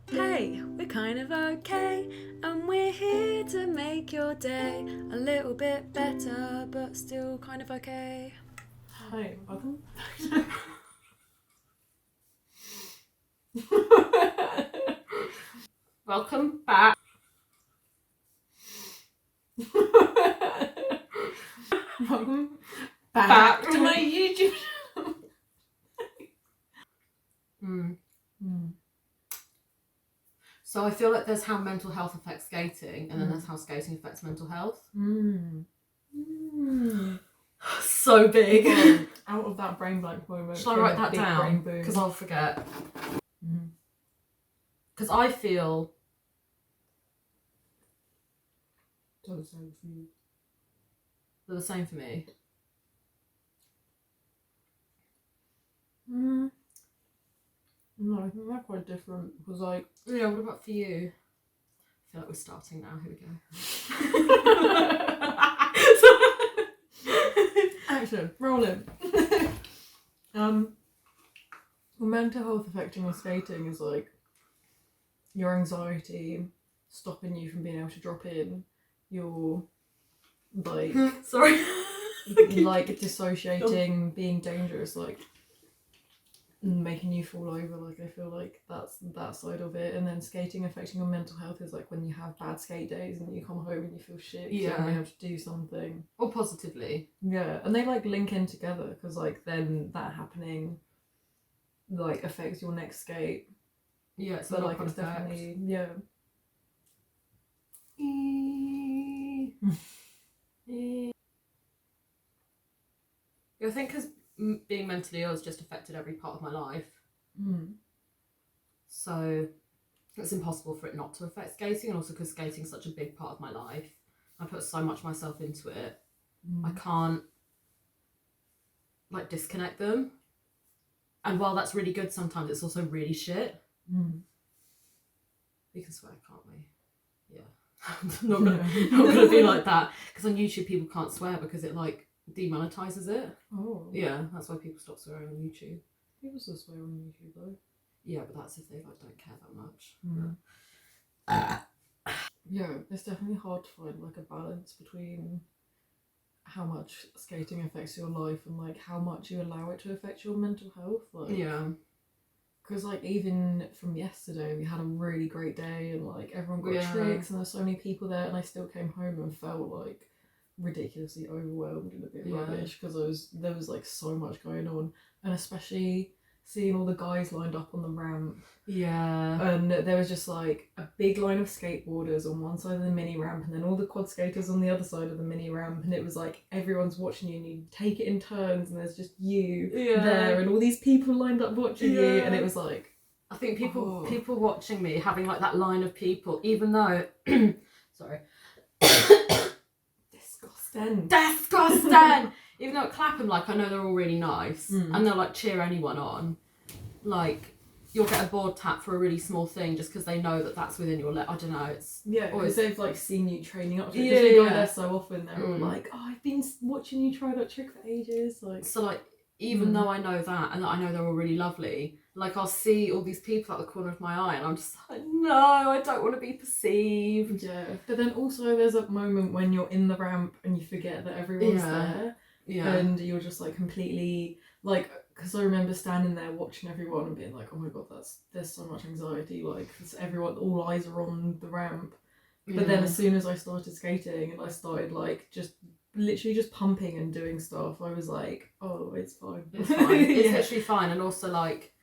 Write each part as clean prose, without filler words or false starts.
Hey, we're kind of okay, and we're here to make your day a little bit better, but still kind of okay. Hi, welcome. Welcome back. Welcome back to my YouTube channel. So I feel like there's how mental health affects skating, and then there's how skating affects mental health. So big. Well, out of that brain blank moment. Shall I write that down? Because I'll forget. Because I feel... They're the same for you. They're the same for me. No, I think they're quite different. Because, like... Yeah, what about for you? I feel like we're starting now. Here we go. Action. Rolling. Mental health affecting your skating is, like, your anxiety stopping you from being able to drop in. Your, like... Sorry. like, dissociating, being dangerous, like... making you fall over. Like, I feel like that's that side of it. And then skating affecting your mental health is like when you have bad skate days and you come home and you feel shit. You don't have to do something, or positively. Yeah, and they like link in together because like then that happening like affects your next skate. Yeah, it's but like it's definitely I think because being mentally ill has just affected every part of my life. So it's impossible for it not to affect skating, and also because skating's such a big part of my life. I put so much myself into it. I can't like disconnect them. And while that's really good sometimes, it's also really shit. We can swear, can't we? Yeah. not gonna be like that. Because on YouTube people can't swear because it like demonetizes it. Oh. Yeah, that's why people stop swearing on YouTube. People still swear on YouTube though. Yeah, but that's if they like don't care that much. Yeah, it's definitely hard to find like a balance between how much skating affects your life and like how much you allow it to affect your mental health. Like, yeah. Because like even from yesterday, we had a really great day and like everyone got tricks and there's so many people there, and I still came home and felt like ridiculously overwhelmed and a bit rubbish because there was like so much going on, and especially seeing all the guys lined up on the ramp. Yeah. And there was just like a big line of skateboarders on one side of the mini ramp and then all the quad skaters on the other side of the mini ramp, and it was like everyone's watching you and you take it in turns and there's just you there and all these people lined up watching you, and it was like I think people watching me having like that line of people, even though sorry. Disgusting. Even though at Clapham, like I know they're all really nice and they'll like cheer anyone on, like you'll get a board tap for a really small thing just because they know that that's within your I don't know, it's because they've like seen you training up to it, because we go there so often. They're all like, oh, I've been watching you try that trick for ages. Like, so like even though I know that and that I know they're all really lovely, like I'll see all these people at the corner of my eye and I'm just like, no, I don't want to be perceived. But then also there's a moment when you're in the ramp and you forget that everyone's there. And you're just like completely like, because I remember standing there watching everyone and being like, oh my god, there's so much anxiety, like everyone, all eyes are on the ramp. But then as soon as I started skating and I started like just literally just pumping and doing stuff, I was like, oh, it's fine. It's fine. It's literally fine. And also like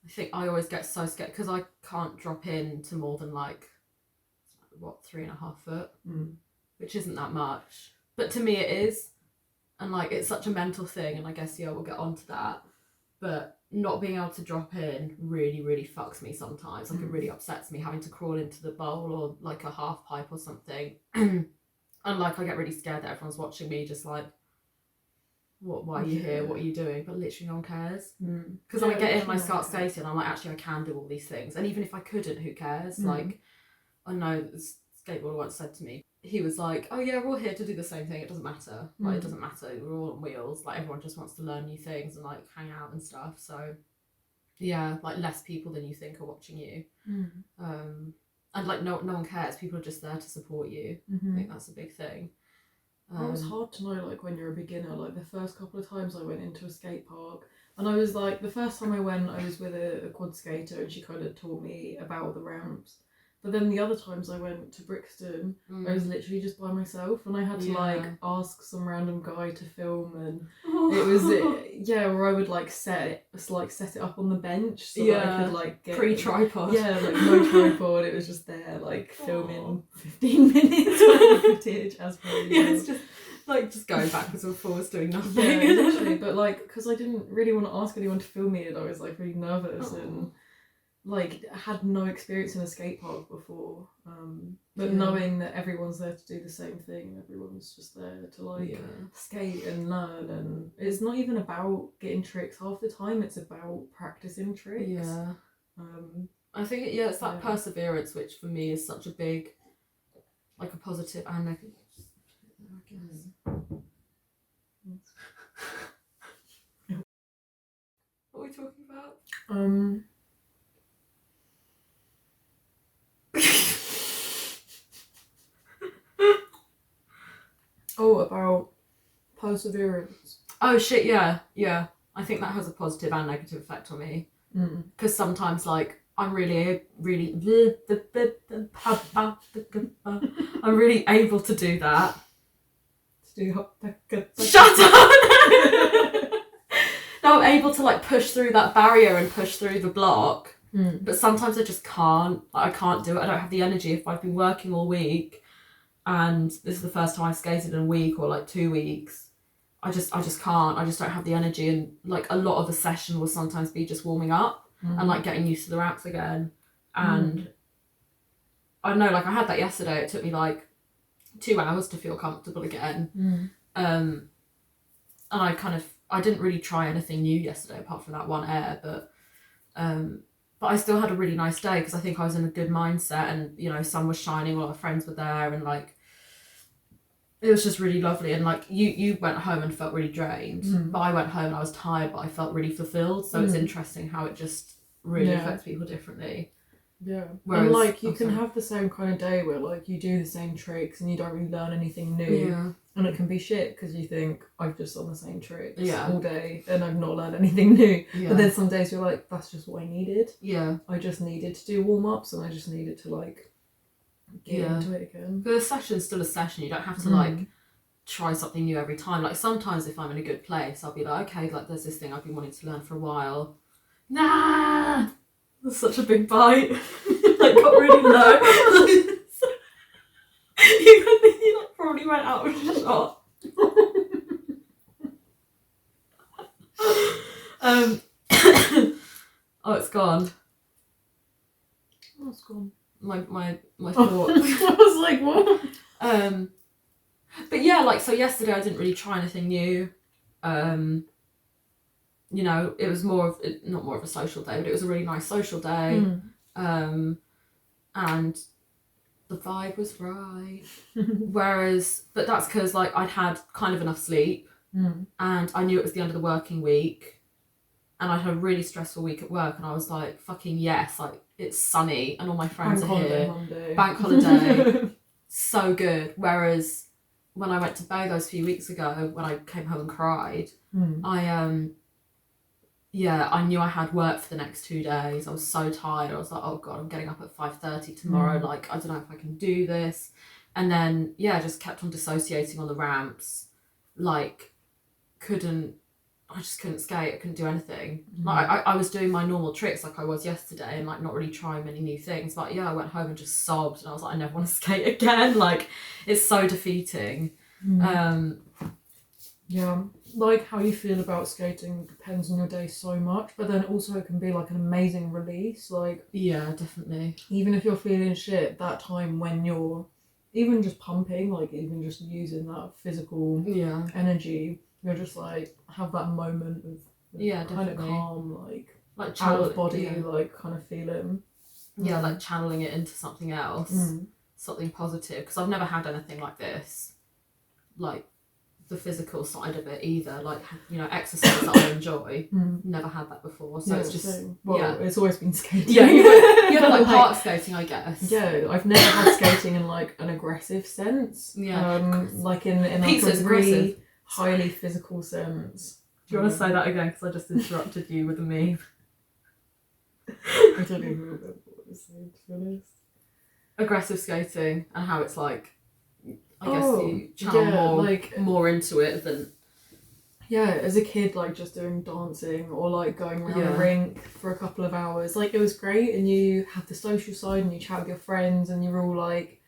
I think I always get so scared because I can't drop in to more than like 3.5 foot, which isn't that much, but to me it is. And like it's such a mental thing, and I guess we'll get onto that, but not being able to drop in really, really fucks me sometimes. Like it really upsets me having to crawl into the bowl or like a half pipe or something. And like I get really scared that everyone's watching me, just like, why are you here? What are you doing? But literally no one cares. Because I get in and I start skating, I'm like, actually I can do all these things, and even if I couldn't, who cares? Like I know this skateboarder once said to me, he was like, oh yeah, we're all here to do the same thing, it doesn't matter. Like it doesn't matter, we're all on wheels, like everyone just wants to learn new things and like hang out and stuff. So yeah, like less people than you think are watching you. and like no one cares. People are just there to support you. I think that's a big thing. It was hard to know, like, when you're a beginner. Like, the first couple of times I went into a skate park, and I was like, the first time I went, I was with a quad skater, and she kind of taught me about the ramps. But then the other times I went to Brixton, I was literally just by myself, and I had to like ask some random guy to film, and it was where I would like set it up on the bench so that I could like get pre-tripod. Yeah, like no tripod. It was just there like filming 15 minutes worth of footage as per usual. Yeah, it's just like just going backwards and forwards doing nothing. Yeah, literally. But like, because I didn't really want to ask anyone to film me, and I was like really nervous and like had no experience in a skate park before. But knowing that everyone's there to do the same thing, everyone's just there to like skate and learn, and it's not even about getting tricks. Half the time, it's about practicing tricks. Yeah. I think it's that perseverance, which for me is such a big, like a positive and negative. I guess. What are we talking about? About perseverance. Oh shit, yeah. I think that has a positive and negative effect on me. Because sometimes, like, I'm really I'm really able to do that. Shut up! No, I'm able to like push through that barrier and push through the block. But sometimes I just can't. Like, I can't do it. I don't have the energy. If I've been working all week and this is the first time I've skated in a week or like 2 weeks, I just can't. I just don't have the energy, and like a lot of the session will sometimes be just warming up and like getting used to the ramps again. And I don't know, like I had that yesterday. It took me like 2 hours to feel comfortable again. And I didn't really try anything new yesterday apart from that one air, but I still had a really nice day because I think I was in a good mindset, and you know, sun was shining, all our friends were there, and like it was just really lovely. And like you went home and felt really drained, but I went home and I was tired, but I felt really fulfilled. So it's interesting how it just really affects people differently. Yeah. Whereas, and like you can have the same kind of day where like you do the same tricks and you don't really learn anything new, and it can be shit because you think I've just done the same tricks all day and I've not learned anything new. But then some days you're like, that's just what I needed. I just needed to do warm-ups, and I just needed to like get into it again. But a session's still a session. You don't have to like try something new every time. Like sometimes if I'm in a good place, I'll be like, okay, like there's this thing I've been wanting to learn for a while. Nah, that's such a big bite. Like got really low. You like probably went out of shot. Oh, it's gone. Oh, it's gone. My thought. I was like, what? But yeah, like so yesterday I didn't really try anything new. You know, it was not more of a social day, but it was a really nice social day. And the vibe was right. But that's because like I'd had kind of enough sleep, and I knew it was the end of the working week, and I had a really stressful week at work, and I was like, fucking yes, like it's sunny and all my friends are here. Monday. Bank holiday. So good. Whereas when I went to Bay those few weeks ago, when I came home and cried, I knew I had work for the next 2 days. I was so tired. I was like, oh God, I'm getting up at 5:30 tomorrow. Like, I don't know if I can do this. And then, just kept on dissociating on the ramps. Like, I just couldn't skate. I couldn't do anything. Like, I was doing my normal tricks like I was yesterday and like not really trying many new things. But I went home and just sobbed, and I was like, I never want to skate again. Like, it's so defeating. Yeah, like how you feel about skating depends on your day so much, but then also it can be like an amazing release. Like, yeah, definitely. Even if you're feeling shit, that time when you're even just pumping, like even just using that physical energy, you're just like have that moment of kind of calm, like out of body, like kind of feeling. Yeah, like channeling it into something else, something positive. Because I've never had anything like this, like the physical side of it either. Like, you know, exercise that I enjoy. Never had that before, so it's just it's always been skating. Yeah, you had like park skating, I guess. Yeah, I've never had skating in like an aggressive sense. Yeah, like in like a really highly physical sense. Do you want to say that again? Because I just interrupted you with a meme. I don't even remember what I was saying, to be honest. Aggressive skating and how it's like, I guess you channel more into it than... Yeah, as a kid, like just doing dancing or like going around the rink for a couple of hours. Like, it was great, and you have the social side and you chat with your friends and you're all like,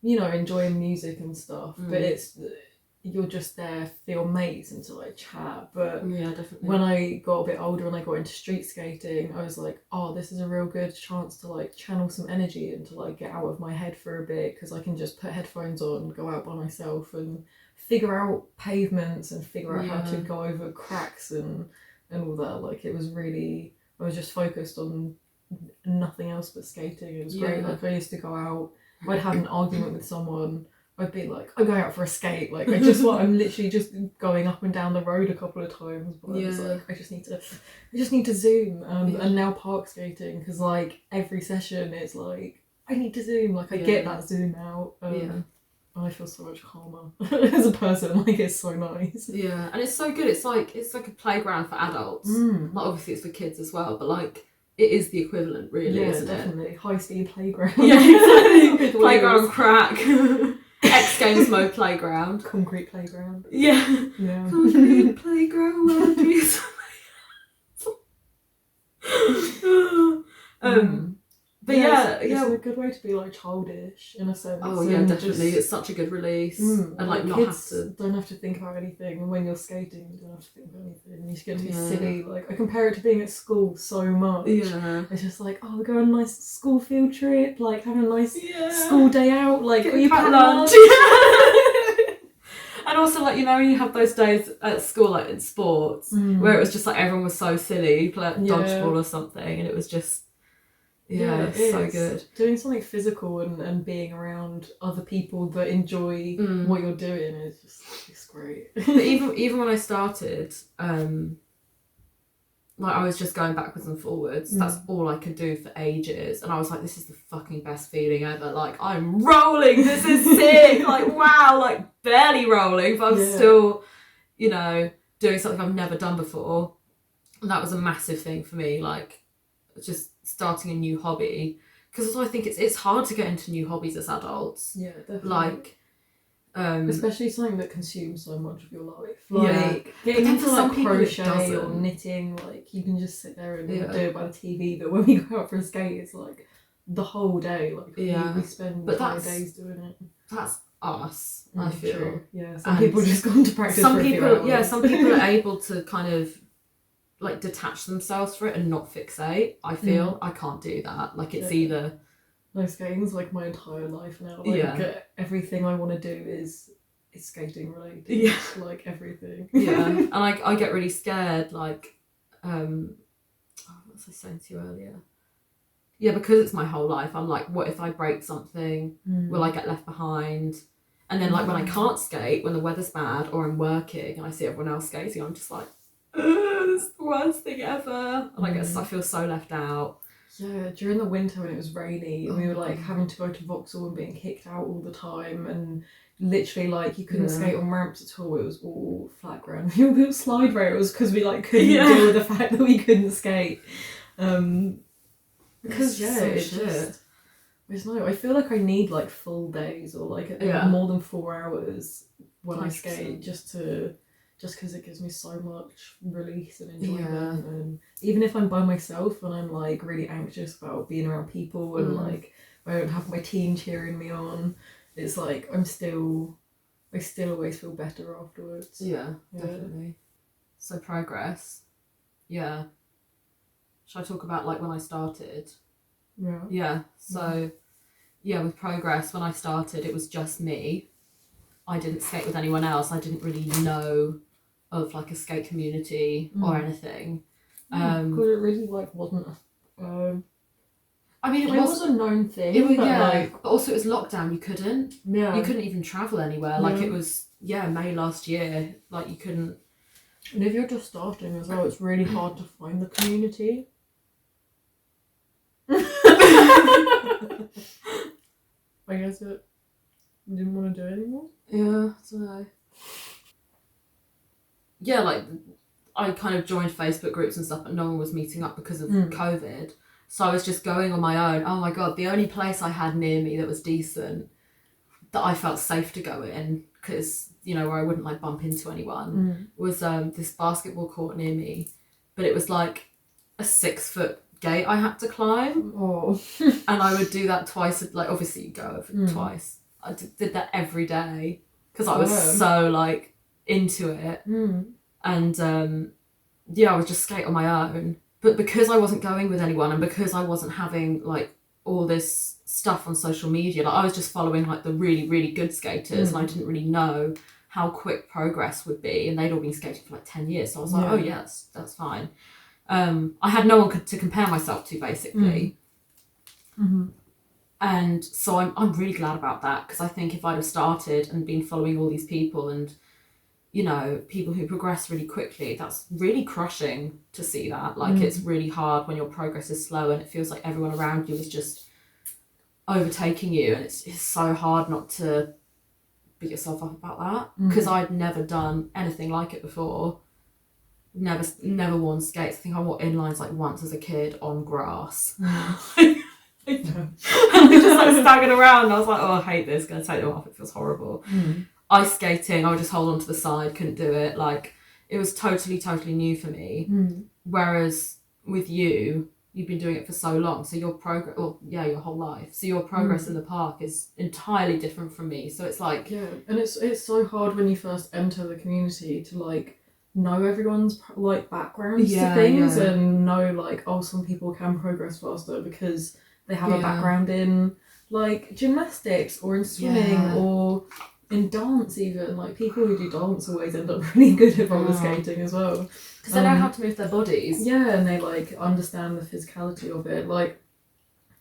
you know, enjoying music and stuff. But you're just there for your mates and to like chat. But yeah, definitely. When I got a bit older and I got into street skating, I was like, oh, this is a real good chance to like channel some energy and to like get out of my head for a bit, because I can just put headphones on, go out by myself and figure out pavements and figure out how to go over cracks and all that. Like, it was really, I was just focused on nothing else but skating. It was great. Like, I used to go out, if I'd had an argument with someone, I'd be like, I'm going out for a skate. Like, I'm literally just going up and down the road a couple of times. But I was like, I just need to zoom. And now park skating, because like every session it's like, I need to zoom. Like, I get that zoom out. I feel so much calmer as a person. Like, it's so nice. Yeah, and it's so good. It's like a playground for adults. Like, obviously it's for kids as well, but like, it is the equivalent, really, isn't definitely. High speed playground. Yeah, exactly. Playground crack. X Games mode playground. Concrete playground. Yeah. Concrete playground. Where do you But it's a good way to be like childish in a sense. Oh yeah, definitely. It's such a good release, and like not have to. Don't have to think about anything. And when you're skating, you don't have to think about anything. You just get to be silly. Like, I compare it to being at school so much. Yeah, it's just like, oh, we're going on a nice school field trip, like having a nice school day out. Like, are you packed lunch? And also, like, you know, when you have those days at school, like in sports, where it was just like everyone was so silly, you play like dodgeball or something, and it was just. Yeah, it's so good. Doing something physical and being around other people that enjoy what you're doing is just, it's great. But even when I started, like, I was just going backwards and forwards. That's all I could do for ages. And I was like, this is the fucking best feeling ever. Like, I'm rolling. This is sick. Like, wow. Like, barely rolling, but I'm still, you know, doing something I've never done before. And that was a massive thing for me. Like, just starting a new hobby, because I think it's hard to get into new hobbies as adults. Yeah, definitely. Like, especially something that consumes so much of your life. Like, getting into like crochet or knitting, like, you can just sit there and do it by the TV. But when we go out for a skate, it's like the whole day. Like, we spend entire days doing it. That's us, I feel. True. Yeah, some people just gone to practice. Some people are able to kind of like detach themselves for it and not fixate. I feel I can't do that. Like, it's either skating's like my entire life now. Like, everything I want to do is skating related. Yeah, like everything. Yeah, and I get really scared. Like, what was I saying to you earlier? Yeah, because it's my whole life. I'm like, what if I break something? Will I get left behind? And then, like, when I can't skate, when the weather's bad or I'm working and I see everyone else skating, I'm just like, this is the worst thing ever. And I feel so left out. Yeah, during the winter when it was rainy and we were like having to go to Vauxhall and being kicked out all the time, and literally like you couldn't skate on ramps at all. It was all flat ground. We built slide rails because we like couldn't deal with the fact that we couldn't skate. Because it's just, I don't know, I feel like I need like full days or like more than 4 hours when I skate, just because it gives me so much release and enjoyment. And even if I'm by myself and I'm like really anxious about being around people and like I don't have my team cheering me on, it's like I still always feel better afterwards. Yeah, definitely. So progress. Yeah. Should I talk about like when I started? Yeah. Yeah. So with progress, when I started, it was just me. I didn't skate with anyone else. I didn't really know of like a skate community or anything. Because it really like wasn't I mean, it was a known thing. It was, but also it was lockdown. You couldn't. Yeah. You couldn't even travel anywhere. Like, it was May last year. Like you couldn't. And if you're just starting as well, it's really hard to find the community. I guess it didn't want to do it anymore. Yeah, I don't know. Yeah, like I kind of joined Facebook groups and stuff, but no one was meeting up because of COVID. So I was just going on my own. Oh my god, the only place I had near me that was decent, that I felt safe to go in, because, you know, where I wouldn't like bump into anyone, was this basketball court near me. But it was like a 6-foot gate I had to climb. Oh. And I would do that twice, like obviously you go over twice. I did that every day because I was so like into it. And I would just skate on my own. But because I wasn't going with anyone, and because I wasn't having like all this stuff on social media, like I was just following like the really, really good skaters, and I didn't really know how quick progress would be, and they'd all been skating for like 10 years. So I was like, oh yes, that's fine. I had no one to compare myself to, basically. And so I'm really glad about that, because I think if I'd have started and been following all these people, and you know, people who progress really quickly, that's really crushing to see that. Like it's really hard when your progress is slow and it feels like everyone around you is just overtaking you, and it's so hard not to beat yourself up about that, because I'd never done anything like it before. Never worn skates. I think I wore inlines like once as a kid on grass. I just like staggered around, and I was like, oh, I hate this, gonna take them off, it feels horrible. Ice skating, I would just hold on to the side, couldn't do it. Like it was totally new for me. Whereas with you've been doing it for so long, so your progress, your whole life, so your progress in the park is entirely different from me. So it's like, and it's so hard when you first enter the community to like know everyone's like backgrounds to things, and know like, oh, some people can progress faster because they have a background in like gymnastics or in swimming or in dance even. Like people who do dance always end up really good at roller skating as well, because they know how to move their bodies. And they like understand the physicality of it, like,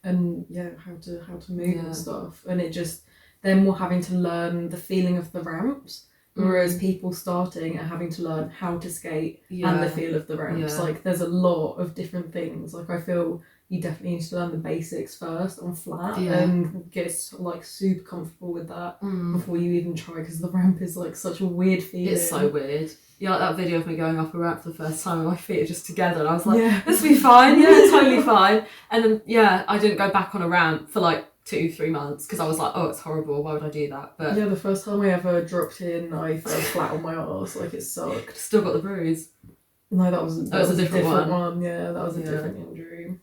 and how to move and stuff. And it just, they're more having to learn the feeling of the ramps, whereas people starting are having to learn how to skate and the feel of the ramps. Like there's a lot of different things. Like I feel you definitely need to learn the basics first on flat and get like super comfortable with that before you even try, because the ramp is like such a weird feeling. It's so weird. Yeah, like that video of me going up a ramp for the first time and my feet are just together, and I was like, this will be fine, totally fine. And then I didn't go back on a ramp for like 2-3 months because I was like, oh, it's horrible, why would I do that? But the first time I ever dropped in, I fell flat on my arse, like it sucked. Still got the bruise. No, that was a different one. Yeah, that was a different injury.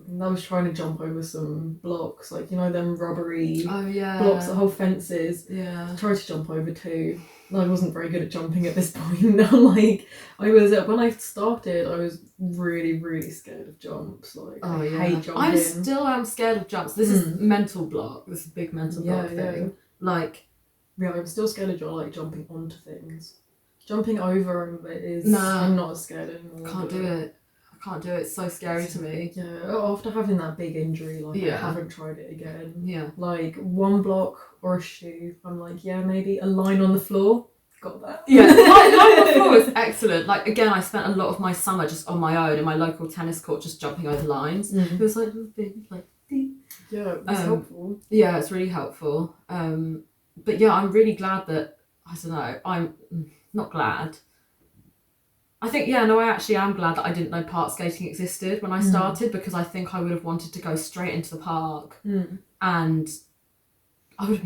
That was trying to jump over some blocks, like, you know, them rubbery blocks that hold fences. I tried to jump over too. I wasn't very good at jumping at this point. Like when I started, I was really, really scared of jumps. Like I hate jumping. I still am scared of jumps. This is mental block. This is a big mental block thing. Like, I'm still scared of jumping onto things. Jumping over it is. I'm not as scared anymore. Can't do it. I can't do it. It's so scary to me. After having that big injury, like I haven't tried it again. . Like one block or a shoe, I'm like, maybe a line on the floor. Got that. Line on the floor is excellent. Like again, I spent a lot of my summer just on my own in my local tennis court, just jumping over lines. It was like it's helpful. Yeah, it's really helpful. But I'm really glad that, I don't know, I'm not glad. I think, I actually am glad that I didn't know park skating existed when I started, because I think I would have wanted to go straight into the park and it would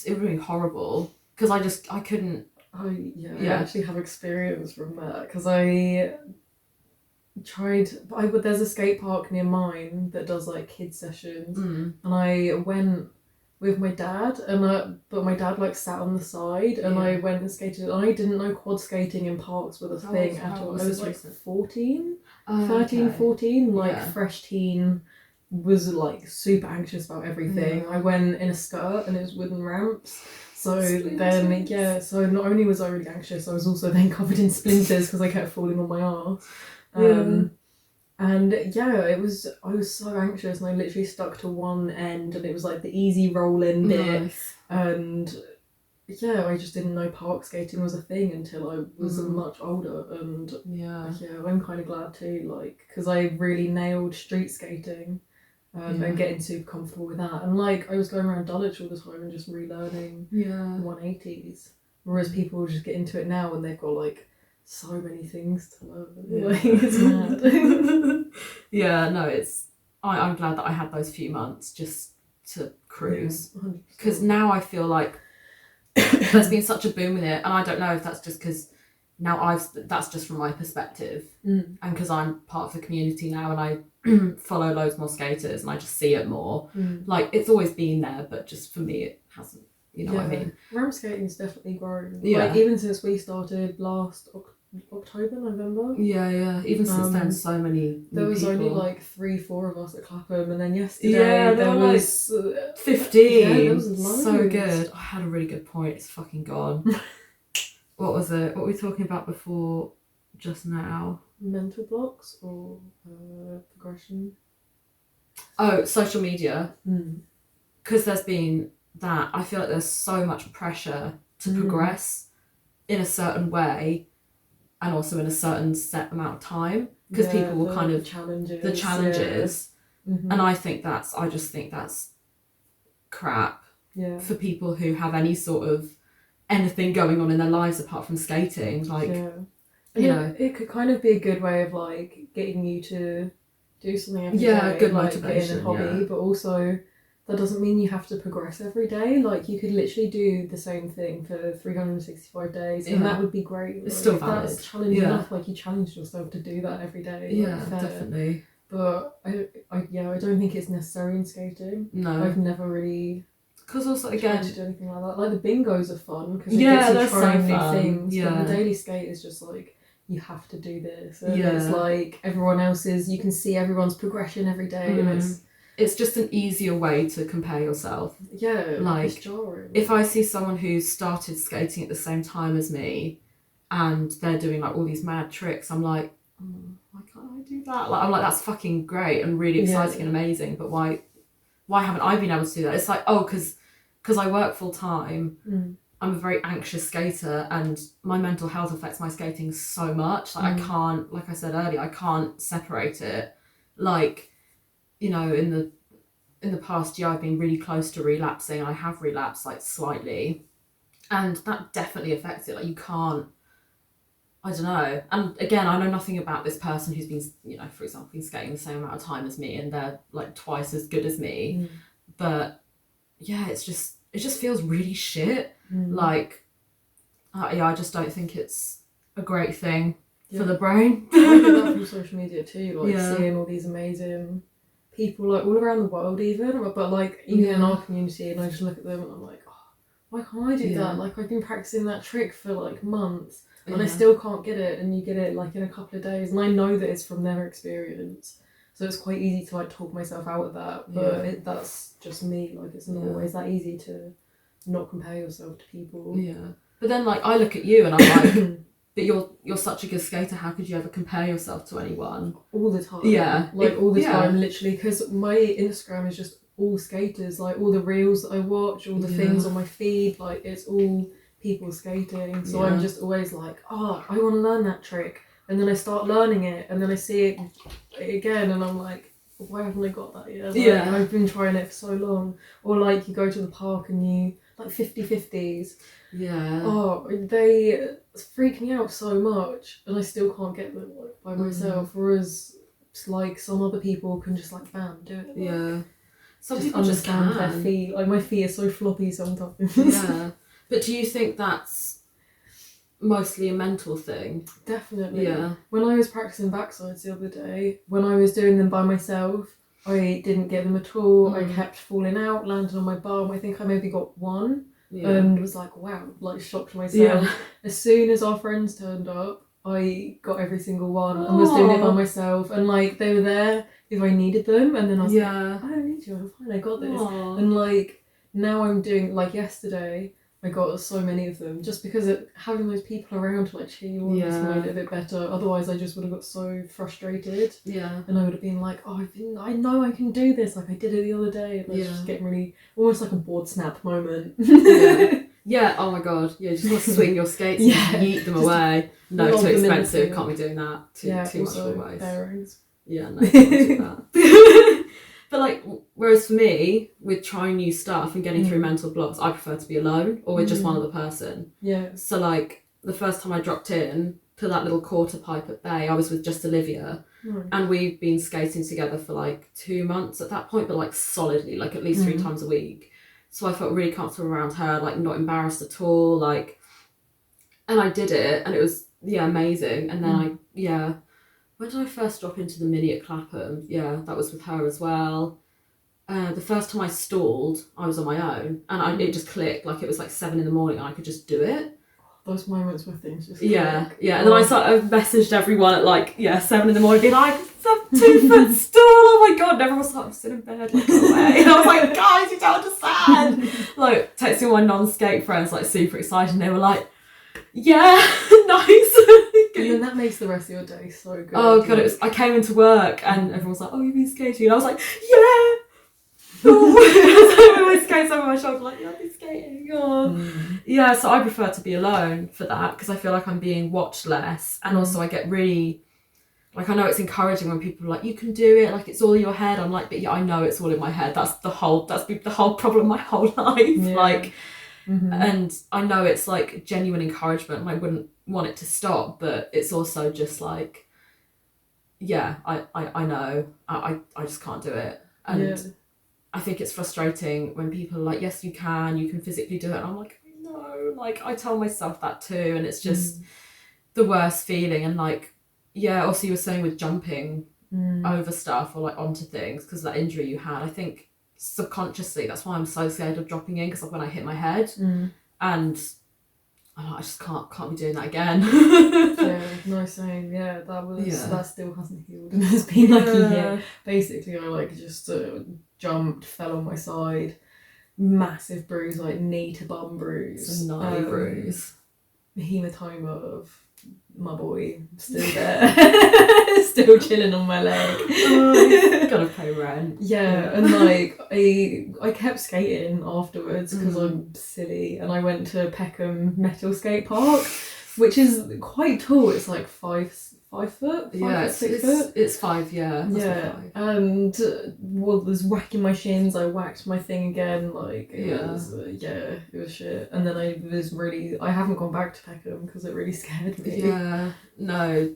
have been horrible, because I couldn't. I actually have experience from that, because I tried, there's a skate park near mine that does like kids sessions, and I went with my dad, but my dad like sat on the side, and I went and skated, and I didn't know quad skating in parks was a thing at all. I was like 14, like fresh teen, was like super anxious about everything. I went in a skirt and it was wooden ramps. So then, so not only was I really anxious, I was also then covered in splinters because I kept falling on my arse. And I was so anxious, and I literally stuck to one end, and it was like the easy roll in bit. And yeah, I just didn't know park skating was a thing until I was much older, and yeah, I'm kind of glad too, like, because I really nailed street skating. And getting super comfortable with that, and like I was going around Dulwich all the time and just relearning 180s, whereas people just get into it now and they've got like so many things to learn. Like, it's mad. Yeah, no, I'm glad that I had those few months just to cruise, because now I feel like there's been such a boom with it, and I don't know if that's just because now that's just from my perspective, and because I'm part of the community now and I follow loads more skaters and I just see it more. Like, it's always been there, but just for me it hasn't, you know what I mean? Ramp skating's definitely grown. Like, even since we started last October, November. Even since then, so many there was people. only like 3-4 of us at Clapham, and then yesterday there was like 15. there was loads. So good. I had a really good point, it's fucking gone. What was it? What were we talking about before just now? Mental blocks or progression? Oh, social media. Because there's been that, I feel like there's so much pressure to progress in a certain way and also in a certain set amount of time, because people will kind of the challenges and I just think that's crap for people who have any sort of anything going on in their lives apart from skating. Like, you know, it could kind of be a good way of like getting you to do something every day, good like motivation, getting a hobby, but also that doesn't mean you have to progress every day. Like, you could literally do the same thing for 365 days and that would be great. It's still valid. That's challenging enough, like you challenged yourself to do that every day. Definitely. But I don't think it's necessary in skating. No. I've never really, because also again to do anything like that. Like, the bingos are fun because it gets you trying new things. But the daily skate is just like, you have to do this, and it's like everyone else's. You can see everyone's progression every day, and it's just an easier way to compare yourself. Like, it's jarring. If I see someone who's started skating at the same time as me, and they're doing like all these mad tricks, I'm like, why can't I do that? Like, I'm like, that's fucking great and really exciting and amazing, but why haven't I been able to do that? It's like, because I work full time. I'm a very anxious skater, and my mental health affects my skating so much. Like, I can't, like I said earlier, I can't separate it. Like, you know, in the past year, I've been really close to relapsing, and I have relapsed like slightly, and that definitely affects it. Like, you can't, I don't know. And again, I know nothing about this person who's been, you know, for example, been skating the same amount of time as me, and they're like twice as good as me. But yeah, it just feels really shit. Like, I just don't think it's a great thing for the brain. I get that from social media too, like seeing all these amazing people like all around the world, even, but like even in our community, and I just look at them and I'm like, oh, why can't I do that? Like, I've been practicing that trick for like months and I still can't get it, and you get it like in a couple of days, and I know that it's from their experience, so it's quite easy to like talk myself out of that, but that's just me. Like, it's not always that easy to not compare yourself to people. But then, like, I look at you and I'm like, but you're such a good skater, how could you ever compare yourself to anyone? All the time. All the time, literally, because my Instagram is just all skaters, like all the reels that I watch, all the things on my feed, like it's all people skating, so I'm just always like, oh, I want to learn that trick, and then I start learning it, and then I see it again and I'm like, why haven't I got that yet? Like, I've been trying it for so long. Or like, you go to the park and you like 50-50s. Oh, they freak me out so much, and I still can't get them like by myself. Whereas it's like some other people can just like bam, do it. Like, some just people just understand can. their feet. Like, my feet are so floppy sometimes. But do you think that's mostly a mental thing? Definitely. When I was practicing backsides the other day, when I was doing them by myself, I didn't get them at all. I kept falling out, landing on my bum. I think I maybe got one. And was like, wow, like shocked myself. As soon as our friends turned up, I got every single one and was doing it by myself, and like, they were there if I needed them, and then I was like, I don't need you, I'm fine, I got this. And like, now I'm doing, like yesterday, I got so many of them just because having those people around to like cheer you on just made it a bit better. Otherwise, I just would have got so frustrated. And I would have been like, oh, I know I can do this. Like, I did it the other day. And I was just getting really, almost like a board snap moment. Yeah, oh my god. Yeah, just want to swing your skates and yeet them away. No, lob too them in the expensive. field. Can't be doing that. Too much also for waste. bearings. Yeah, no, can't do that. But like, whereas for me, with trying new stuff and getting through mental blocks, I prefer to be alone or with just one other person. Yeah. So like, the first time I dropped in to that little quarter pipe at Bay, I was with just Olivia. And we've been skating together for like 2 months at that point, but like solidly, like at least 3 times a week. So I felt really comfortable around her, like not embarrassed at all, like, and I did it and it was, amazing. And then when did I first drop into the mini at Clapham? Yeah, that was with her as well. The first time I stalled, I was on my own and it just clicked, like it was like 7 a.m. and I could just do it. Those moments where things just Yeah. And then I messaged everyone at like 7 a.m. being like, it's a 2-foot stall, oh my god, and everyone was like, I'm still in bed, like, go away. And I was like, guys, you don't understand. Like texting my non-skate friends, like super excited, and they were like, yeah, nice. And then that makes the rest of your day so good. Oh god, I came into work and everyone was like, oh, you've been skating, and I was like, yeah. I with my skates over my shoulder, like, yeah, I've been skating. Yeah, so I prefer to be alone for that because I feel like I'm being watched less, and also I get really, like, I know it's encouraging when people are like, you can do it, like it's all in your head. I'm like, but yeah, I know it's all in my head. That's been the whole problem my whole life. Like, and I know it's like genuine encouragement and I wouldn't want it to stop, but it's also just like, yeah, I know I just can't do it. And I think it's frustrating when people are like, yes, you can physically do it. And I'm like, no, like I tell myself that too. And it's just the worst feeling. And like, also you were saying with jumping over stuff or like onto things because of that injury you had, I think subconsciously that's why I'm so scared of dropping in, because like when I hit my head and I just can't be doing that again. No, same. That still hasn't healed, and it's been like a year. Basically, I like just jumped, fell on my side, massive bruise, like knee to bum bruise. It's a gnarly bruise. Hematoma of my boy still there, still chilling on my leg. Gotta pay rent. And like I kept skating afterwards because I'm silly, and I went to Peckham Metal Skate Park, which is quite tall. It's like 5 foot, 6 foot. It's 5, and was whacking my shins. I whacked my thing again. Like it was shit. And then I haven't gone back to Peckham because it really scared me. No.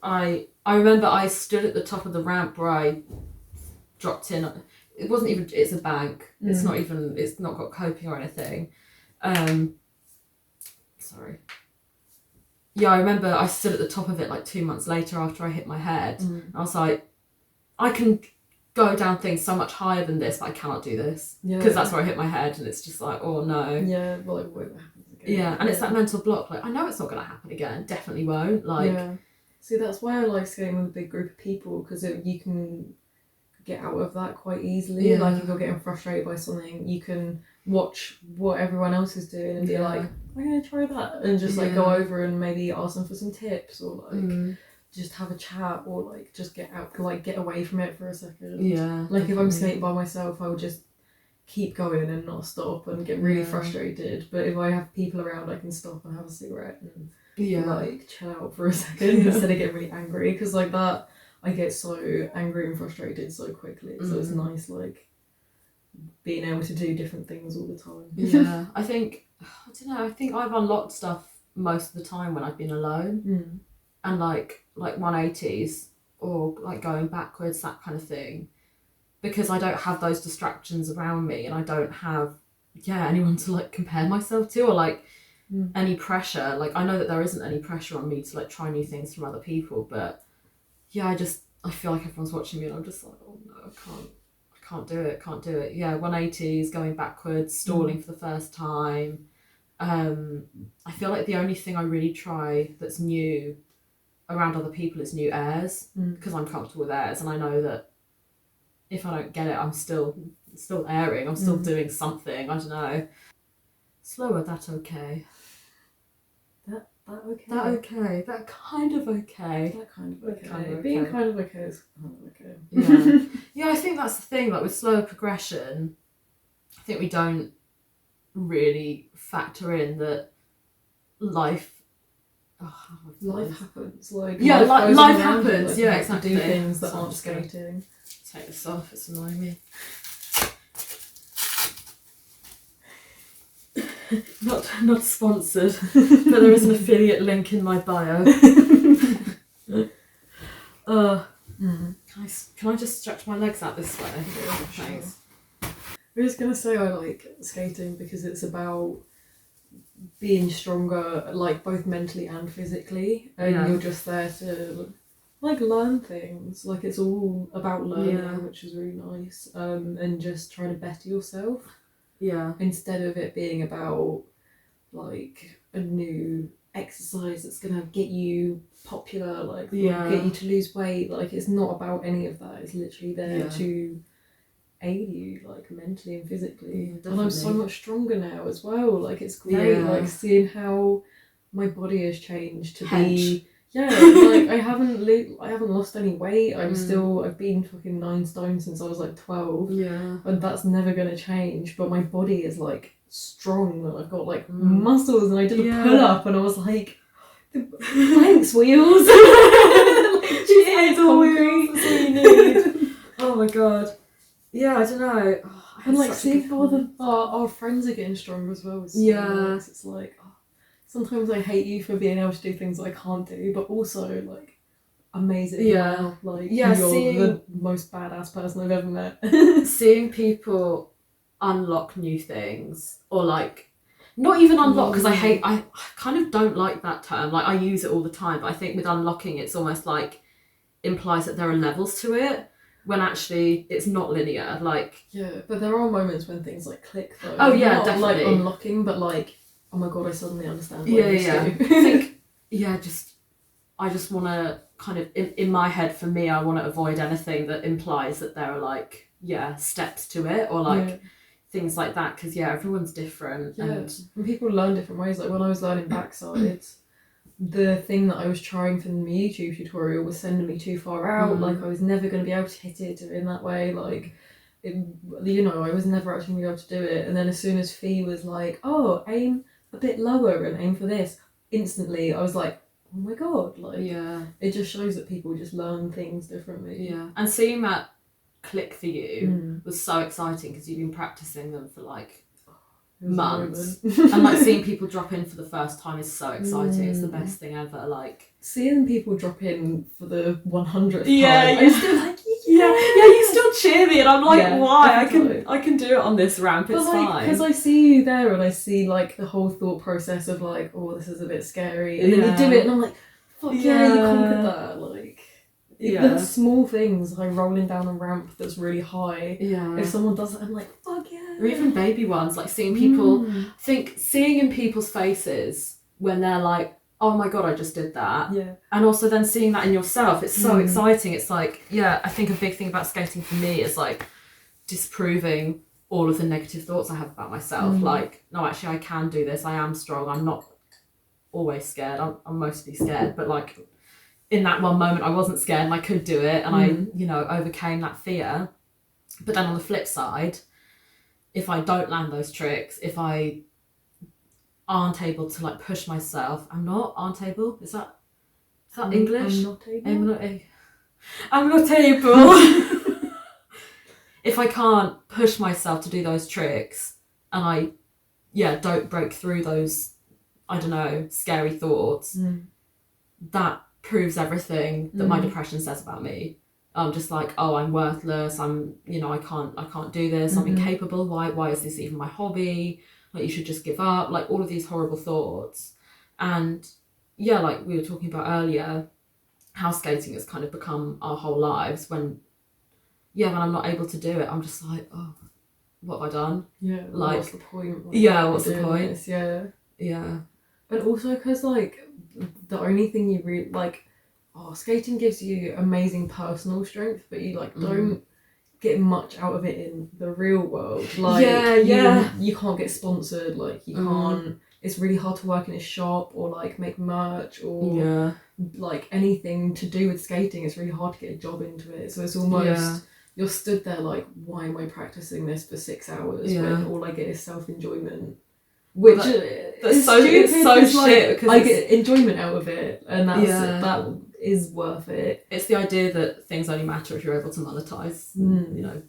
I remember I stood at the top of the ramp where I dropped in. It wasn't even. It's a bank. It's not even. It's not got coping or anything. Sorry. Yeah, I remember I stood at the top of it like 2 months later after I hit my head. I was like, I can go down things so much higher than this, but I cannot do this. Because that's where I hit my head, and it's just like, oh no. Yeah, well, it won't happen again. And it's that mental block. Like, I know it's not going to happen again. Definitely won't. Like, see, that's why I like skating with a big group of people, because you can get out of that quite easily. Like, if you're getting frustrated by something, you can watch what everyone else is doing and be like, I'm going to try that, and just like go over and maybe ask them for some tips, or like just have a chat, or like just get out, like get away from it for a second. Like definitely. If I'm skating by myself, I would just keep going and not stop and get really frustrated. But if I have people around, I can stop and have a cigarette and like chill out for a second instead of getting really angry, because like that I get so angry and frustrated so quickly. So it's nice like being able to do different things all the time. I think I think I've unlocked stuff most of the time when I've been alone, and like 180s or like going backwards, that kind of thing, because I don't have those distractions around me, and I don't have anyone to like compare myself to, or like any pressure. Like, I know that there isn't any pressure on me to like try new things from other people, but I feel like everyone's watching me, and I'm just like, oh no, I can't do it. 180s, going backwards, stalling for the first time. I feel like the only thing I really try that's new around other people is new airs, because I'm comfortable with airs, and I know that if I don't get it, I'm still airing, I'm still doing something, I don't know. Slower, that okay. That okay. That okay. That kind of okay. That kind of okay. Being kind of okay is kind of okay. I think that's the thing, like with slower progression, I think we don't really factor in that life happens. Like yeah, life life goes around you, happens. like, Yeah, you have exactly. to do things that So I'm aren't just gonna skating. take this off. It's annoying me. Not sponsored, but there is an affiliate link in my bio. Can I just stretch my legs out this way? Yeah, Thanks. I was gonna say I like skating because it's about being stronger, like both mentally and physically, and you're just there to like learn things. Like it's all about learning, which is really nice. And just trying to better yourself. Yeah. Instead of it being about like a new exercise that's gonna get you popular, like get you to lose weight. Like it's not about any of that. It's literally there to aid you like mentally and physically. And I'm so much stronger now as well. Like it's great like seeing how my body has changed to be like I haven't lost any weight. I've been fucking 9 stone since I was like 12. Yeah. And that's never gonna change. But my body is like strong and I've got like muscles, and I did a pull up and I was like, thanks wheels. Like, cheers, concrete. That's what you need. Oh my god. Yeah, I don't know. And like seeing how our friends are getting stronger as well. So nice. It's like sometimes I hate you for being able to do things I can't do, but also like amazing. Yeah. Like you're the most badass person I've ever met. Seeing people unlock new things, or like not even unlock, because I kind of don't like that term. Like I use it all the time, but I think with unlocking it's almost like implies that there are levels to it, when actually it's not linear. Like but there are moments when things like click though. Oh yeah, not definitely. Like unlocking, but like, oh my god, I suddenly understand what I think I just want to kind of in my head, for me, I want to avoid anything that implies that there are like steps to it, or like things like that, because everyone's different. And people learn different ways. Like when I was learning backside, the thing that I was trying from the YouTube tutorial was sending me too far out. Like I was never going to be able to hit it in that way. Like I was never actually going to be able to do it. And then as soon as Fee was like, oh, aim a bit lower and aim for this, instantly I was like, oh my god, like it just shows that people just learn things differently. And seeing that click for you was so exciting, because you've been practicing them for like months. And like seeing people drop in for the first time is so exciting. It's the best thing ever. Like seeing people drop in for the 100th time, I'm still like you still cheer me, and I'm like, why? I can do it on this ramp. It's fine, because I see you there and I see like the whole thought process of like, oh, this is a bit scary, and then you do it and I'm like, fuck you conquered that. Like the small things, like rolling down a ramp that's really high, if someone does it, I'm like, fuck yeah. Or even baby ones, like seeing people seeing in people's faces when they're like, oh my god, I just did that. And also then seeing that in yourself, it's so exciting. It's like, I think a big thing about skating for me is like disproving all of the negative thoughts I have about myself. Like, no, actually I can do this, I am strong, I'm not always scared, I'm mostly scared, but like in that one moment I wasn't scared and I could do it, and I overcame that fear. But then on the flip side, if I don't land those tricks, if I aren't able to like push myself, aren't able, is that English? I'm not able. If I can't push myself to do those tricks, and I don't break through those, I don't know, scary thoughts, that proves everything that my depression says about me. I'm just like, oh, I'm worthless, I can't do this, I'm incapable, why is this even my hobby? Like, you should just give up, like all of these horrible thoughts. And like we were talking about earlier, how skating has kind of become our whole lives, when I'm not able to do it, I'm just like, oh, what have I done? Like, what's the point? What's the point? This? And also because like the only thing you really like, skating gives you amazing personal strength, but you like don't get much out of it in the real world. Like you can't get sponsored, like you can't, it's really hard to work in a shop or like make merch or like anything to do with skating. It's really hard to get a job into it, so it's almost you're stood there like, why am I practicing this for 6 hours when all I get is self-enjoyment? which that's so stupid, it's so shit like, because I get enjoyment out of it, and that's Yeah. that is worth it. it's the idea that things only matter if you're able to monetize, you know,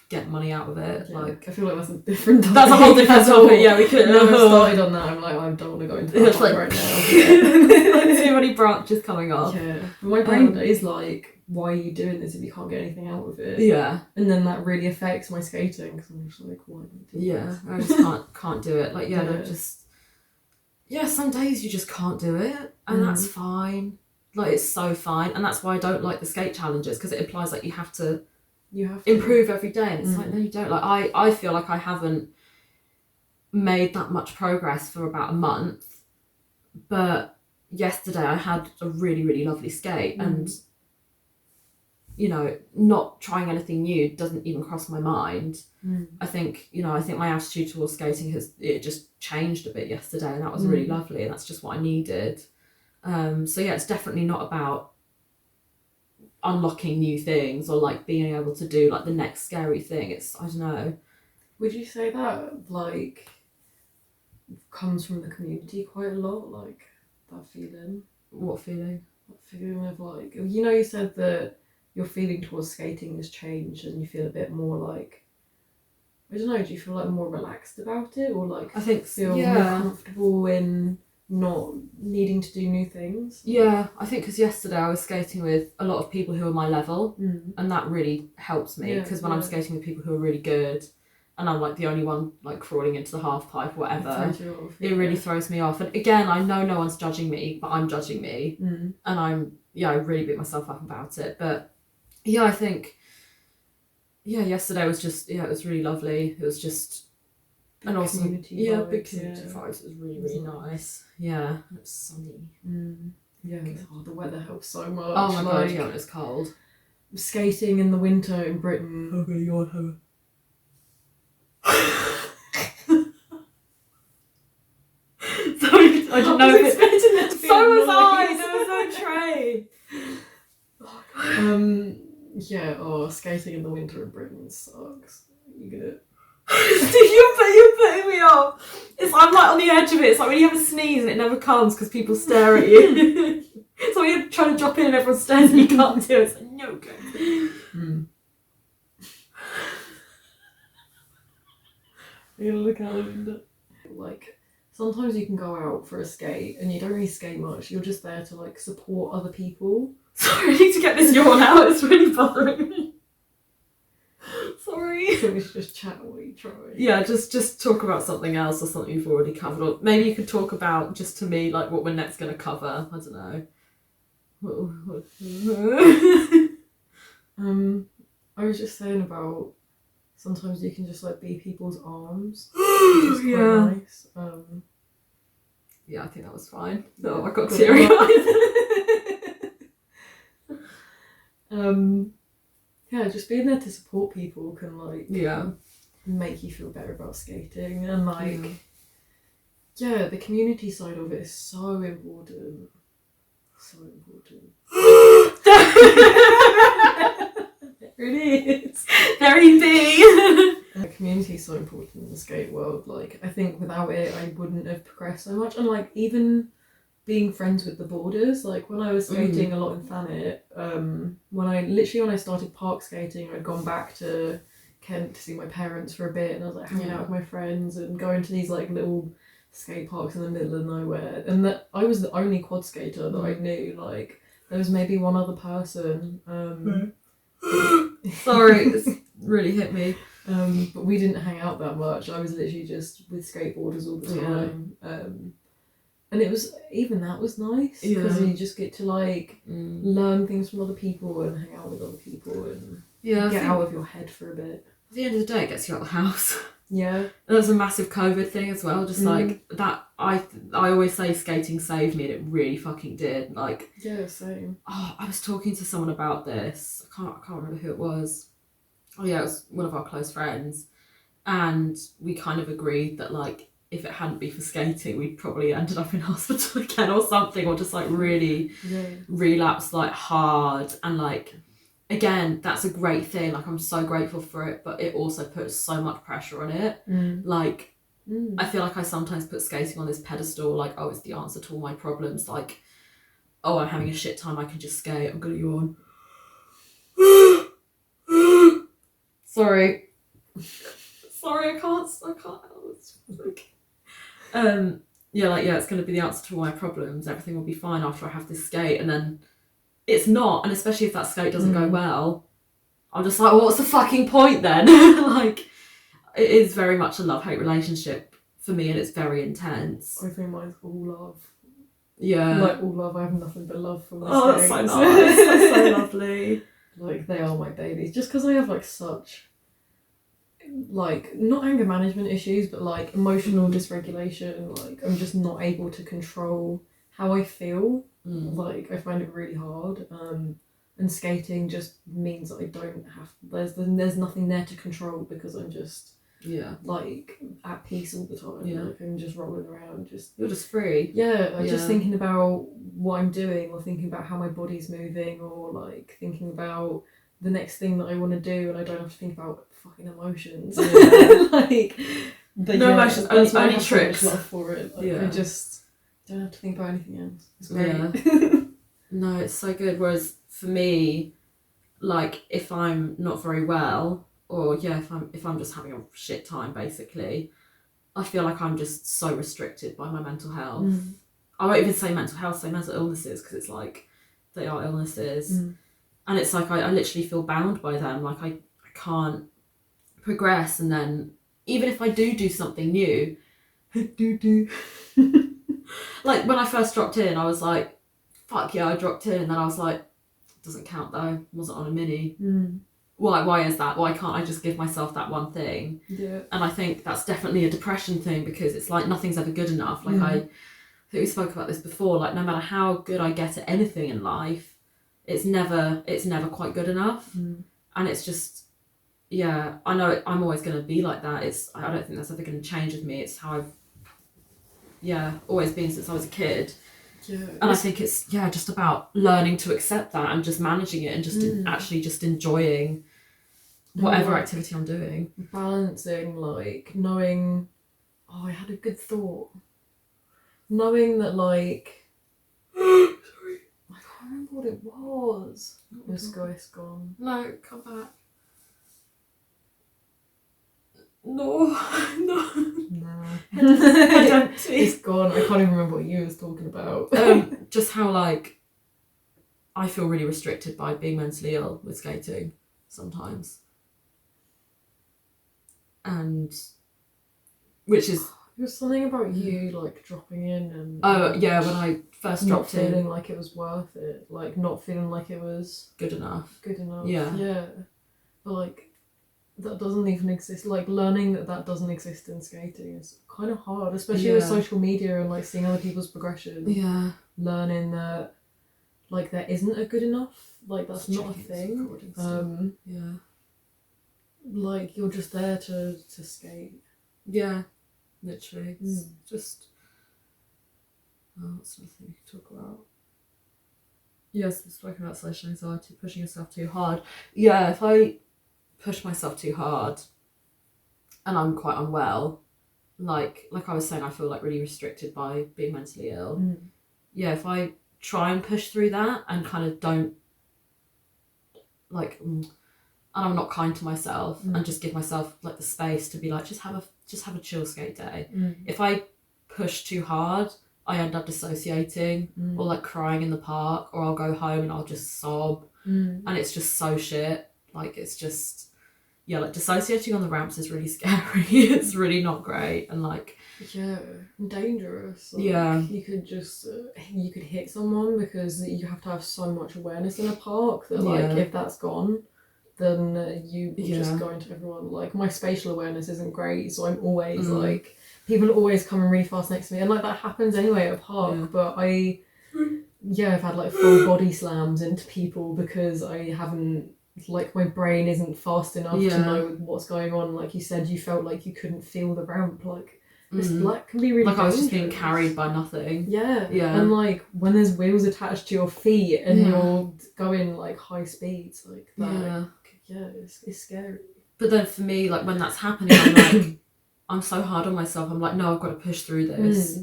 get money out of it. Yeah, Like I feel like that's a different topic. that's a whole different topic. Yeah, we could never started on that. I'm like, I don't want to go into that It's like- right now. like too many branches coming off. Yeah, but my brain is like, why are you doing this if you can't get anything out of it? Yeah, And then that really affects my skating because I'm just like, why am I doing yeah. this? I just can't do it. Like Yeah. don't just. Yeah, some days you just can't do it, and that's fine. Like it's so fine, and that's why I don't like the skate challenges because it implies like you have to improve every day, and it's like no, you don't. Like I feel like I haven't made that much progress for about a month, but yesterday I had a really, really lovely skate, and you know, not trying anything new doesn't even cross my mind. I think my attitude towards skating just changed a bit yesterday, and that was really lovely, and that's just what I needed. So yeah, it's definitely not about unlocking new things or like being able to do like the next scary thing. It's, I don't know. Would you say that like comes from the community quite a lot, like that feeling? What feeling? That feeling of like, you know, you said that your feeling towards skating has changed and you feel a bit more like, I don't know, do you feel like more relaxed about it, or like I think feel more comfortable in not needing to do new things? Yeah, I think because yesterday I was skating with a lot of people who are my level, and that really helps me because when I'm skating with people who are really good and I'm like the only one like crawling into the half pipe or whatever, it really throws me off. And again, I know no one's judging me, but I'm judging me, and I really beat myself up about it. But yeah, I think yesterday was just it was really lovely. It was just and also big community vibes. It was really, really nice. Yeah, it was sunny. Yeah, the weather helps so much. Oh my god, yeah, it's cold. Skating in the winter in Britain. Oh my god, Sorry, I didn't know if it. So was I. There was no tray. Yeah. Skating in the winter in Britain sucks. You get it. You're putting me off. I'm like on the edge of it. It's like when you have a sneeze and it never comes because people stare at you. It's like when you're trying to drop in and everyone stares and you can't do it. It's like, no good. You're gonna look out the window. Like, sometimes you can go out for a skate and you don't really skate much. You're just there to like support other people. Sorry, I need to get this yawn out. It's really bothering me. Sorry. So we should just chat while you try. Yeah, just talk about something else or something you've already covered. Or maybe you could talk about, just to me, like what we're next going to cover. I don't know. I was just saying about sometimes you can just like be people's arms. Which is quite nice. Yeah, I think that was fine. No, I got teary-eyed. Yeah, just being there to support people can like make you feel better about skating, and like the community side of it is so important. So important. There it is. Very big. The community is so important in the skate world. Like, I think without it, I wouldn't have progressed so much. And like, even being friends with the boarders, like when I was skating a lot in Thanet, when I started park skating, I'd gone back to Kent to see my parents for a bit, and I was like hanging out with my friends and going to these like little skate parks in the middle of nowhere. And that I was the only quad skater that I knew. Like, there was maybe one other person. Sorry, it's really hit me. But we didn't hang out that much. I was literally just with skateboarders all the time. And it was, even that was nice because you just get to like learn things from other people and hang out with other people and get out of your head for a bit. At the end of the day, it gets you out of the house. Yeah. There's a massive COVID thing as well. Just like that, I always say skating saved me, and it really fucking did. Like, yeah, same. Oh, I was talking to someone about this. I can't remember who it was. Oh yeah, it was one of our close friends, and we kind of agreed that like if it hadn't been for skating, we'd probably ended up in hospital again or something, or just like really relapsed like hard. And like, again, that's a great thing. Like, I'm so grateful for it, but it also puts so much pressure on it. Like, I feel like I sometimes put skating on this pedestal, like, oh, it's the answer to all my problems. Like, oh, I'm having a shit time, I can just skate. I'm gonna yawn. Sorry, I can't. It's gonna be the answer to all my problems. Everything will be fine after I have this skate, and then it's not. And especially if that skate doesn't go well, I'm just like, well, what's the fucking point then? Like, it is very much a love-hate relationship for me, and it's very intense. I think mine's all love. Yeah. Like, all love. I have nothing but love for my Oh, skates. that's so nice. That's so lovely. Like, they are my babies. Just because I have, like, such, like, not anger management issues, but, like, emotional dysregulation. Like, I'm just not able to control how I feel. Like, I find it really hard. And skating just means that I don't have... There's nothing there to control because I'm just... Yeah. Like, at peace all the time. Yeah. Like, I'm just rolling around, You're just free. Yeah, just thinking about what I'm doing, or thinking about how my body's moving, or, like, thinking about the next thing that I want to do, and I don't have to think about fucking emotions. Yeah. Like... No emotions, that's why I only have so much tricks. love for it. Like, Yeah. I just don't have to think about anything else. It's great. Yeah. No, it's so good. Whereas for me, like, if I'm not very well, or if I'm just having a shit time, basically, I feel like I'm just so restricted by my mental health. I won't even say mental health, say mental illnesses, because it's like, they are illnesses. And it's like, I literally feel bound by them. Like, I can't progress. And then, even if I do something new, like, when I first dropped in, I was like, fuck yeah, I dropped in. And then I was like, doesn't count though, wasn't on a mini. Why is that? Why can't I just give myself that one thing? Yeah. And I think that's definitely a depression thing, because it's like nothing's ever good enough. Like, I think we spoke about this before, like, no matter how good I get at anything in life, it's never quite good enough. And it's just, yeah, I know I'm always going to be like that. I don't think that's ever going to change with me. It's how I've always been since I was a kid. Yeah. And I think it's just about learning to accept that and just managing it and just actually just enjoying whatever activity I'm doing. Balancing, like, knowing... Oh, I had a good thought. Knowing that, like... Sorry. I can't remember what it was. It's gone. No, come back. No. Nah. Head empty. It's gone. I can't even remember what you was talking about. Just how, like, I feel really restricted by being mentally ill with skating sometimes. And which is... It was something about you, like, dropping in and... Oh, yeah, when I first dropped not in. feeling like it was worth it. Like, not feeling like it was... Good enough. Yeah. Yeah. But, like, that doesn't even exist. Like, learning that doesn't exist in skating is kind of hard, especially with social media and, like, seeing other people's progression. Yeah. Learning that, like, there isn't a good enough. Like, that's not a thing. Yeah. Like, you're just there to skate. Yeah. Literally. It's just... Oh, what's another thing we can talk about? Yes, we're talking about social anxiety, pushing yourself too hard. Yeah, if I push myself too hard and I'm quite unwell, like I was saying, I feel like really restricted by being mentally ill. Yeah, if I try and push through that and kind of don't, like, and I'm not kind to myself and just give myself, like, the space to be like, just have a chill skate day. If I push too hard, I end up dissociating or, like, crying in the park, or I'll go home and I'll just sob, and it's just so shit. Like, it's just, yeah, like, dissociating on the ramps is really scary. It's really not great, and, like, yeah, dangerous. Like, yeah, you could just you could hit someone because you have to have so much awareness in a park that, like, if that's gone, then you just go into everyone. Like, my spatial awareness isn't great, so I'm always like, people are always coming really fast next to me, and, like, that happens anyway at a park. But I've had, like, full body slams into people because I haven't, like, my brain isn't fast enough to know what's going on. Like you said, you felt like you couldn't feel the ramp. Like, this black can be really like, dangerous. I was just being carried by nothing. Yeah. And, like, when there's wheels attached to your feet and you're going, like, high speeds, like that, it's scary. But then for me, like, when that's happening, I'm like, I'm so hard on myself. I'm like, no, I've got to push through this.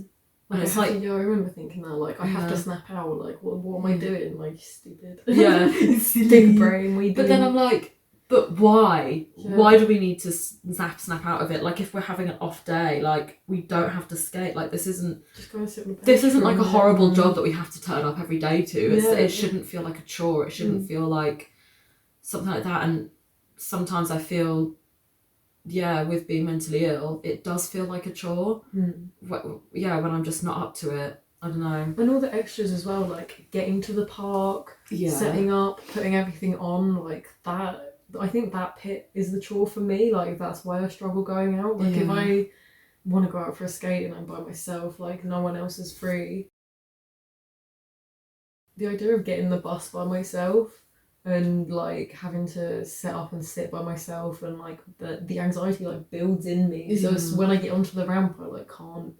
And it's like, yeah, I remember thinking that, like, I have to snap out, like, what am I doing? Like, stupid. Yeah. Big brain, But then I'm like, but why? Yeah. Why do we need to snap out of it? Like, if we're having an off day, like, we don't have to skate. Like, this isn't like a horrible job that we have to turn up every day to. It shouldn't feel like a chore. It shouldn't feel like something like that. And sometimes I feel, with being mentally ill, it does feel like a chore. When I'm just not up to it. I don't know. And all the extras as well, like getting to the park, setting up, putting everything on, like that. I think that pit is the chore for me. Like, that's why I struggle going out. Like, if I want to go out for a skate and I'm by myself, like, no one else is free. The idea of getting the bus by myself and, like, having to set up and sit by myself, and, like, the anxiety, like, builds in me. So it's when I get onto the ramp, I, like, can't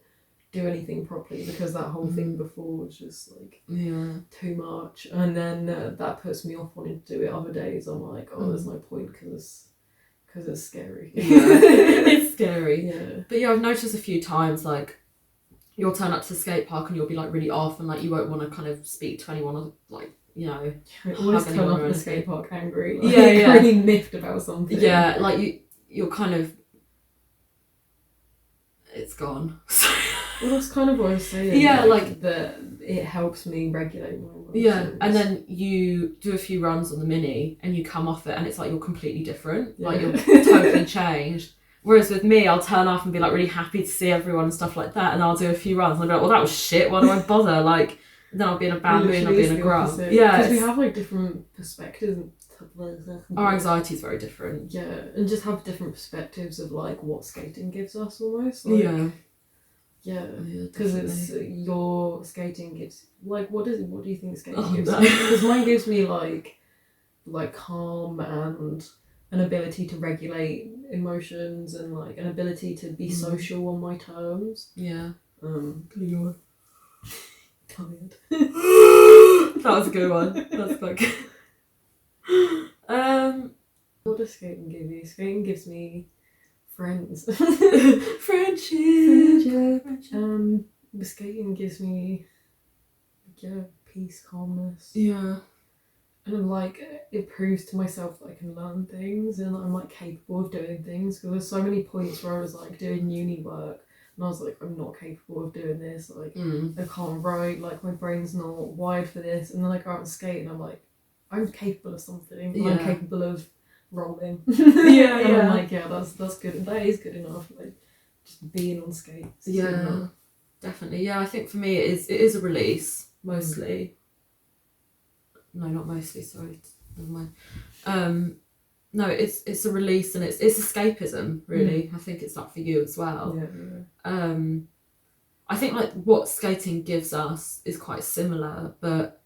do anything properly, because that whole thing before was just like too much, and then that puts me off wanting to do it other days. I'm like, there's no point, because it's scary. It's scary. But I've noticed a few times, like, you'll turn up to the skate park and you'll be like really off, and like you won't want to kind of speak to anyone, or like, always turn up at the skate park angry, like, really miffed about something. Like you're kind of, it's gone. Well, that's kind of what I was saying. Like that it helps me regulate my emotions. And then you do a few runs on the mini and you come off it and it's like you're completely different. Like, you're totally changed. Whereas with me, I'll turn off and be like really happy to see everyone and stuff like that, and I'll do a few runs and I'll be like, well, that was shit, why do I bother? Like, then I'll be in a bad mood and I'll be in a grump. Because we have like different perspectives. Our anxiety is very different. And just have different perspectives of like what skating gives us almost. Like, because it's your skating gives, like, what do you think skating gives? Because mine gives me like calm and an ability to regulate emotions, and like an ability to be social on my terms. Tired. That was a good one. That's quite good. What does skating give you? Skating gives me friends. Friendship. Skating gives me peace, calmness. And I'm like, it proves to myself that I can learn things, and I'm like capable of doing things, because there's so many points where I was like doing uni work and I was like, I'm not capable of doing this, like I can't write, like my brain's not wired for this, and then I go out and skate and I'm like, I'm capable of something. I'm capable of rolling. And I'm like, that's good. That is good enough. Like, just being on skates. Definitely. I think for me it is a release mostly. No, not mostly. Sorry, never mind. No, it's a release, and it's escapism. Really, I think it's that for you as well. I think like what skating gives us is quite similar, but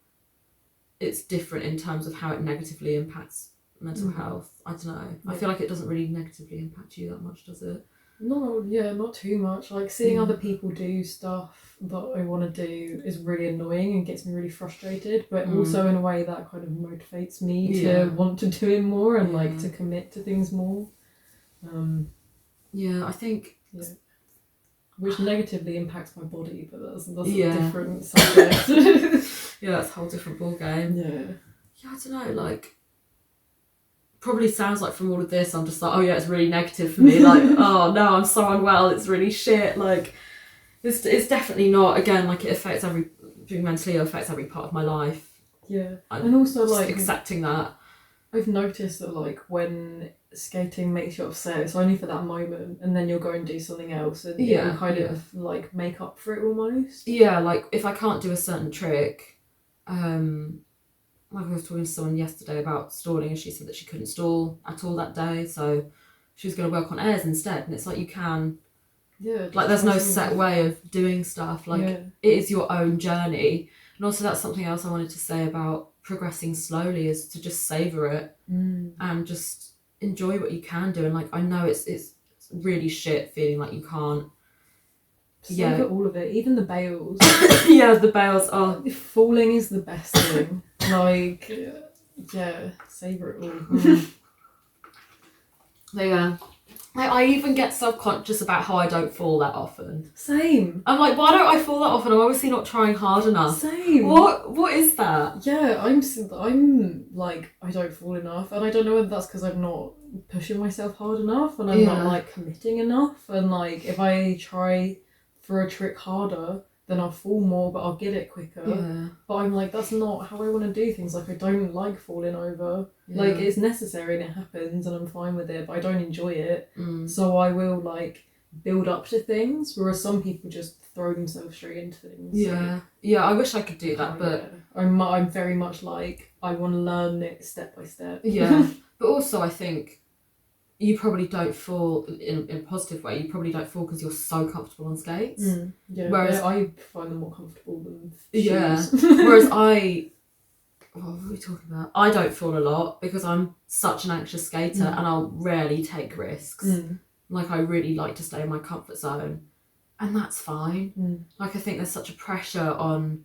it's different in terms of how it negatively impacts mental health. I don't know. I feel like it doesn't really negatively impact you that much, does it? No, not too much. Like, seeing other people do stuff that I want to do is really annoying and gets me really frustrated, but also in a way that kind of motivates me to want to do it more and like to commit to things more. I think which negatively impacts my body, but that's a different subject. That's a whole different ball game. I don't know, like, probably sounds like from all of this I'm just like, it's really negative for me, like, oh no, I'm so unwell, it's really shit. Like, it's definitely not. Again, like, it affects being mentally ill affects every part of my life. And also, like, accepting that. I've noticed that, like, when skating makes you upset, it's only for that moment, and then you'll go and do something else, and you kind of like make up for it almost. Like, if I can't do a certain trick, like I was talking to someone yesterday about stalling, and she said that she couldn't stall at all that day, so she was going to work on airs instead. And it's like, you can, like, there's no set way of doing stuff. Like, it is your own journey. And also, that's something else I wanted to say about progressing slowly, is to just savour it and just enjoy what you can do. And like, I know it's really shit feeling like you can't. Savour all of it, even the bails. The bails are. Falling is the best thing. Like, savour it all. Like, I even get self-conscious about how I don't fall that often. Same. I'm like, why don't I fall that often? I'm obviously not trying hard enough. Same. What is that? Yeah, I'm like, I don't fall enough, and I don't know whether that's because I'm not pushing myself hard enough, and I'm not like committing enough, and like if I try for a trick harder, then I'll fall more, but I'll get it quicker. Yeah. But I'm like, that's not how I want to do things. Like, I don't like falling over. Yeah. Like, it's necessary and it happens, and I'm fine with it, but I don't enjoy it. Mm. So I will like build up to things, whereas some people just throw themselves straight into things. Yeah. Yeah, I wish I could do that, but yeah. I'm very much like, I want to learn it step by step. Yeah. But also I think you probably don't fall in a positive way. You probably don't fall because you're so comfortable on skates. Yeah, whereas I find them more comfortable than shoes. Yeah. Whereas what were we talking about? I don't fall a lot because I'm such an anxious skater and I'll rarely take risks. Like, I really like to stay in my comfort zone, and that's fine. Like, I think there's such a pressure on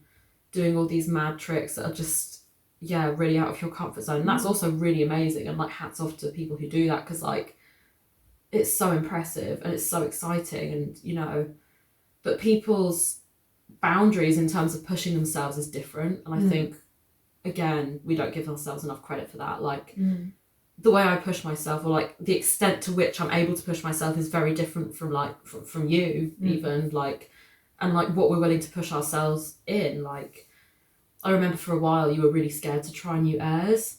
doing all these mad tricks that are just really out of your comfort zone, and that's also really amazing, and like, hats off to people who do that, because like, it's so impressive and it's so exciting, and you know, but people's boundaries in terms of pushing themselves is different, and I think, again, we don't give ourselves enough credit for that. Like, the way I push myself, or like the extent to which I'm able to push myself, is very different from like from you even, like, and like what we're willing to push ourselves in. Like, I remember for a while you were really scared to try new airs.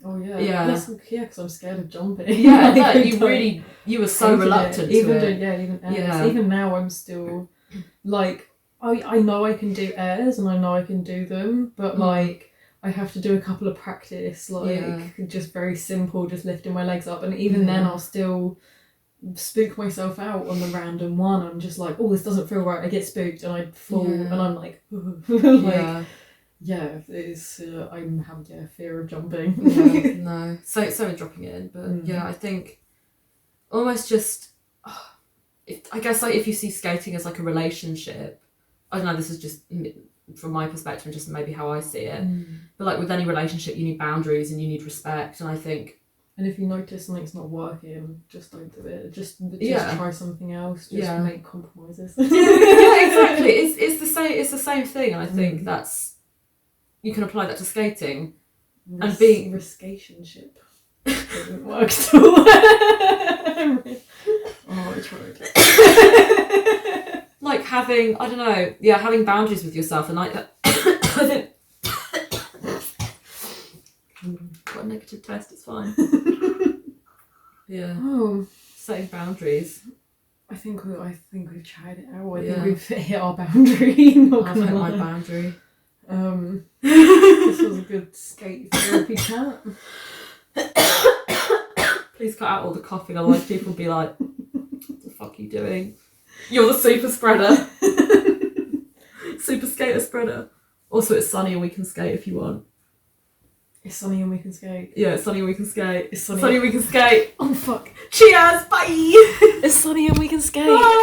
Oh yeah. Yeah. Because I'm scared of jumping. Yeah, like, you were so reluctant to even it. Even airs. Even now I'm still like, I know I can do airs and I know I can do them, but like, I have to do a couple of practice, like just very simple, just lifting my legs up, and even then I'll still spook myself out on the random one. I'm just like, oh, this doesn't feel right. I get spooked and I fall, and I'm like, like, it's I have fear of jumping. No, so dropping it in, but I think almost just, I guess like if you see skating as like a relationship, I don't know. This is just from my perspective and just maybe how I see it, but like with any relationship, you need boundaries and you need respect, and I think, and if you notice something's not working, just don't do it. Just try something else. Just make compromises. Exactly. It's the same thing, and I think that's, you can apply that to skating. And being riskationship doesn't work at all. I tried. Like having, I don't know, having boundaries with yourself, and like, I think, got a negative test, it's fine. Setting boundaries. I think we've tried it out. I think we've hit our boundary. I've hit my boundary. This was a good skate therapy chat. Please cut out all the coughing, otherwise people will be like, what the fuck are you doing? You're the super spreader. Super skater spreader. Also, it's sunny and we can skate if you want. It's sunny and we can skate. Yeah, it's sunny and we can skate. It's sunny and we can skate. Oh fuck. Cheers, bye! It's sunny and we can skate. Bye!